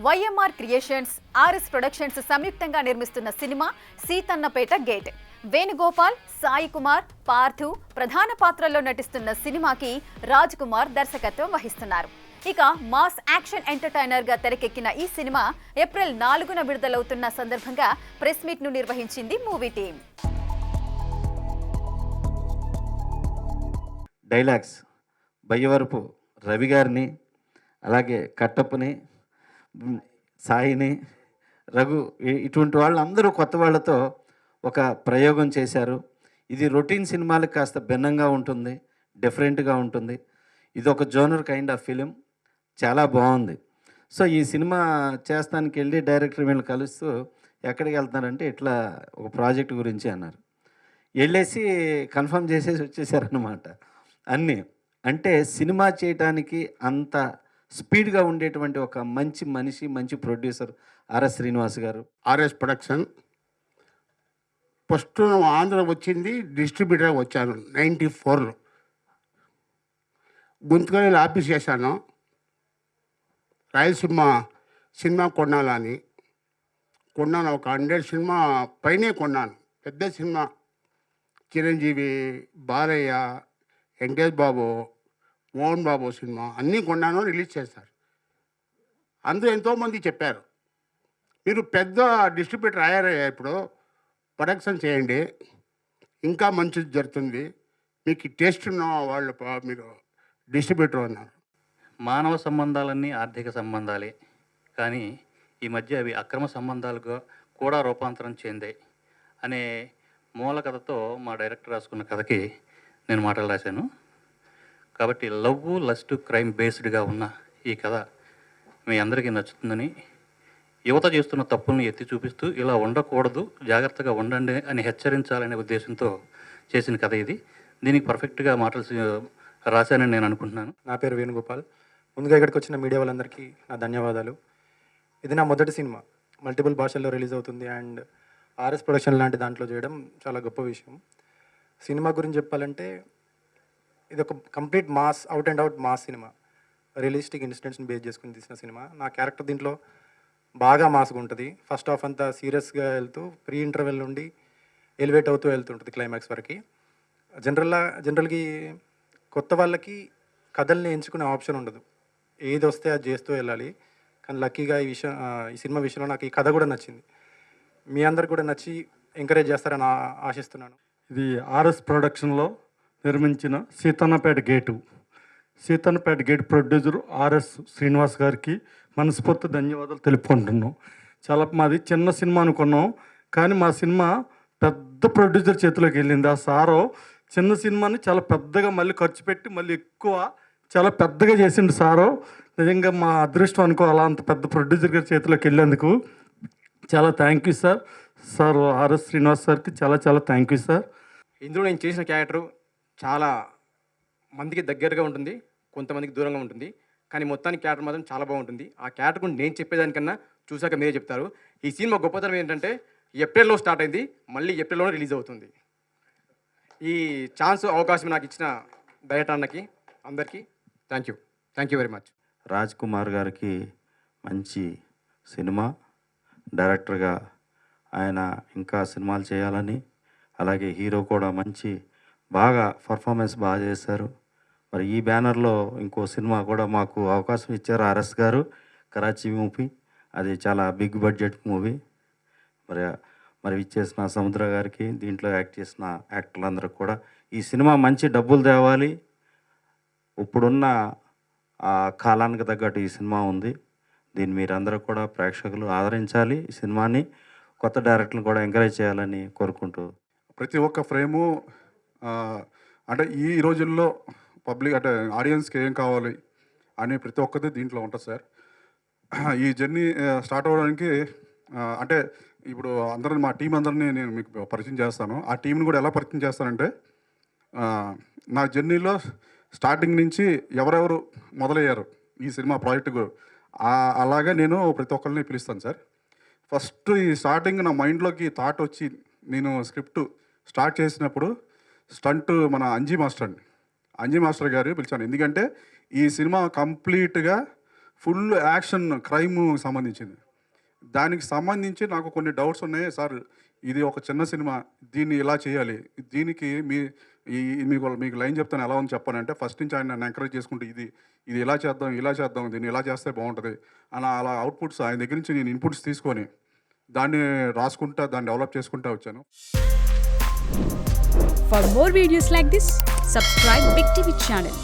YMR creations, RS productions సంయుక్తంగా నిర్మిస్తున్న cinema Seethannapeta gate. Venugopal, Sai Kumar, Partha ప్రధాన పాత్రల్లో నటిస్తున్న సినిమాకి రాజ్ కుమార్ దర్శకత్వం వహిస్తున్నారు. ఇక మాస్ యాక్షన్ ఎంటర్టైనర్ గా తెరకెక్కిన ఈ సినిమా ఏప్రిల్ 4న విడుదలవుతున్న సందర్భంగా ప్రెస్ మీట్ ను నిర్వహించింది movie team. Dialogues Bayyavarapu Ravi గారిని, అలాగే కట్టప్పని, సాయిని, రఘు, ఇటువంటి వాళ్ళందరూ కొత్త వాళ్ళతో ఒక ప్రయోగం చేశారు. ఇది రొటీన్ సినిమాలకు కాస్త భిన్నంగా ఉంటుంది, డిఫరెంట్గా ఉంటుంది. ఇది ఒక జోనర్ కైండ్ ఆఫ్ ఫిలిం, చాలా బాగుంది. సో ఈ సినిమా చేస్తానికి వెళ్ళి డైరెక్టర్ వీళ్ళు కలుస్తూ ఎక్కడికి వెళ్తున్నారంటే ఇట్లా ఒక ప్రాజెక్ట్ గురించి అన్నారు. వెళ్ళేసి కన్ఫర్మ్ చేసేసి వచ్చేసారనమాట. అన్నీ అంటే సినిమా చేయటానికి అంత స్పీడ్గా ఉండేటువంటి ఒక మంచి మనిషి, మంచి ప్రొడ్యూసర్ ఆర్ఎస్ శ్రీనివాస్ గారు. ఆర్ఎస్ ప్రొడక్షన్ ఫస్ట్ ఆంధ్ర వచ్చింది, డిస్ట్రిబ్యూటర్ వచ్చాను 94లో. గుంతకల్లి ఆఫీస్ చేశాను. రాయలసీమ సినిమా కొన్నాను. ఒక 100 సినిమా పైనే కొన్నాను. పెద్ద సినిమా చిరంజీవి, బాలయ్య, వెంకటేష్ బాబు, మోహన్ బాబు సినిమా అన్నీ కొన్నాను, రిలీజ్ చేస్తారు. అందరూ ఎంతోమంది చెప్పారు, మీరు పెద్ద డిస్ట్రిబ్యూటర్ అయ్యారయ్యా, ఇప్పుడు ప్రొడక్షన్ చేయండి, ఇంకా మంచిది జరుగుతుంది, మీకు టేస్ట్ ఉన్న వాళ్ళు మీరు డిస్ట్రిబ్యూటర్ అన్నారు. మానవ సంబంధాలన్నీ ఆర్థిక సంబంధాలే, కానీ ఈ మధ్య అవి అక్రమ సంబంధాలుగా కూడా రూపాంతరం చెందాయి అనే మూల కథతో మా డైరెక్టర్ రాసుకున్న కథకి నేను మాటలు రాశాను. కాబట్టి లవ్, లస్ట్, క్రైమ్ బేస్డ్గా ఉన్న ఈ కథ మీ అందరికీ నచ్చుతుందని, యువత చేస్తున్న తప్పులను ఎత్తి చూపిస్తూ ఇలా ఉండకూడదు, జాగ్రత్తగా ఉండండి అని హెచ్చరించాలనే ఉద్దేశంతో చేసిన కథ ఇది. దీనికి పర్ఫెక్ట్గా మాటలు రాశానని నేను అనుకుంటున్నాను. నా పేరు వేణుగోపాల్. ముందుగా ఇక్కడికి వచ్చిన మీడియా వాళ్ళందరికీ నా ధన్యవాదాలు. ఇది నా మొదటి సినిమా, మల్టిపుల్ భాషల్లో రిలీజ్ అవుతుంది అండ్ ఆర్ఎస్ ప్రొడక్షన్ లాంటి దాంట్లో చేయడం చాలా గొప్ప విషయం. సినిమా గురించి చెప్పాలంటే ఇది ఒక complete mass, out and out mass cinema. Realistic ఇన్సిడెంట్స్ని బేస్ చేసుకుని తీసిన సినిమా. నా క్యారెక్టర్ దీంట్లో బాగా మాస్గా ఉంటుంది. ఫస్ట్ హాఫ్ అంతా సీరియస్గా వెళ్తూ ప్రీ ఇంటర్వెల్ నుండి ఎలివేట్ అవుతూ వెళ్తుంటుంది క్లైమాక్స్ వరకు. జనరల్గా కొత్త వాళ్ళకి కథల్ని ఎంచుకునే ఆప్షన్ ఉండదు, ఏది వస్తే అది చేస్తూ వెళ్ళాలి. కానీ లక్కీగా ఈ సినిమా విషయంలో నాకు ఈ కథ కూడా నచ్చింది. మీ అందరికి కూడా నచ్చి ఎంకరేజ్ చేస్తారని ఆశిస్తున్నాను. ఇది ఆర్ఎస్ ప్రొడక్షన్లో నిర్మించిన Seethannapeta gate. Seethannapeta gate producer RS Srinivas గారికి మనస్ఫూర్తి ధన్యవాదాలు తెలుపుకుంటున్నాం. మాది చిన్న సినిమా అనుకున్నాం, కానీ మా సినిమా పెద్ద ప్రొడ్యూసర్ చేతిలోకి వెళ్ళింది. ఆ సారో చిన్న సినిమాని చాలా పెద్దగా మళ్ళీ ఖర్చు పెట్టి మళ్ళీ ఎక్కువ చాలా పెద్దగా చేసిండు సారో. నిజంగా మా అదృష్టం అనుకోవాలా, అంత పెద్ద ప్రొడ్యూసర్ గారి చేతిలోకి వెళ్ళేందుకు చాలా thank you sir RS Srinivas సార్కి చాలా థ్యాంక్ యూ సార్. ఇందులో నేను చేసిన క్యారెక్టరు చాలా మందికి దగ్గరగా ఉంటుంది, కొంతమందికి దూరంగా ఉంటుంది, కానీ మొత్తానికి క్యారెక్టర్ మాత్రం చాలా బాగుంటుంది. ఆ క్యారెక్టర్ గురించి నేను చెప్పేదానికన్నా చూసాక మీరే చెప్తారు. ఈ సినిమా గొప్పతనం ఏంటంటే ఏప్రిల్లో స్టార్ట్ అయింది, మళ్ళీ ఏప్రిల్లోనే రిలీజ్ అవుతుంది. ఈ అవకాశం నాకు ఇచ్చిన డైరెక్టర్ అన్నకి అందరికీ thank you very much. Raj Kumar గారికి మంచి సినిమా డైరెక్టర్గా ఆయన ఇంకా సినిమాలు చేయాలని, అలాగే హీరో కూడా బాగా పర్ఫార్మెన్స్ బాగా చేశారు. మరి ఈ బ్యానర్లో ఇంకో సినిమా కూడా మాకు అవకాశం ఇచ్చారు ఆర్ఎస్ గారు, కరాచీ మూవీ. అది చాలా బిగ్ బడ్జెట్ మూవీ. మరి ఇచ్చేసిన సముద్ర గారికి, దీంట్లో యాక్ట్ చేసిన యాక్టర్లందరికీ కూడా ఈ సినిమా మంచి డబ్బులు తేవాలి. ఇప్పుడున్న ఆ కాలానికి తగ్గట్టు ఈ సినిమా ఉంది. దీన్ని మీరందరూ కూడా ప్రేక్షకులు ఆదరించాలి. ఈ సినిమాని కొత్త డైరెక్టర్లు కూడా ఎంకరేజ్ చేయాలని కోరుకుంటూ, ప్రతి ఒక్క ఫ్రేము అంటే ఈ రోజుల్లో పబ్లిక్ అంటే ఆడియన్స్కి ఏం కావాలి అని ప్రతి ఒక్కటి దీంట్లో ఉంటుంది సార్. ఈ జర్నీ స్టార్ట్ అవ్వడానికి అంటే ఇప్పుడు మా టీం అందరినీ నేను మీకు పరిచయం చేస్తాను. ఆ టీంని కూడా ఎలా పరిచయం చేస్తానంటే, నా జర్నీలో స్టార్టింగ్ నుంచి ఎవరెవరు మొదలయ్యారు ఈ సినిమా ప్రాజెక్టుకు, అలాగే నేను ప్రతి ఒక్కరిని పిలుస్తాను సార్. ఫస్ట్ ఈ స్టార్టింగ్ నా మైండ్లోకి థాట్ వచ్చి నేను స్క్రిప్ట్ స్టార్ట్ చేసినప్పుడు స్టంట్ మన అంజీ మాస్టర్ గారు పిలిచాను. ఎందుకంటే ఈ సినిమా కంప్లీట్గా ఫుల్ యాక్షన్ క్రైమ్ సంబంధించింది. దానికి సంబంధించి నాకు కొన్ని డౌట్స్ ఉన్నాయి సార్. ఇది ఒక చిన్న సినిమా, దీన్ని ఇలా చేయాలి, దీనికి మీకు లైన్ చెప్తాను ఎలా ఉంది చెప్పానంటే, ఫస్ట్ నుంచి ఆయన నన్ను ఎంకరేజ్ చేసుకుంటూ ఇది ఇలా చేద్దాం, దీన్ని ఇలా చేస్తే బాగుంటుంది అలా అవుట్పుట్స్ ఆయన దగ్గర నుంచి నేను ఇన్పుట్స్ తీసుకొని దాన్ని రాసుకుంటా, దాన్ని డెవలప్ చేసుకుంటా వచ్చాను. For more videos like this, subscribe Big TV channel.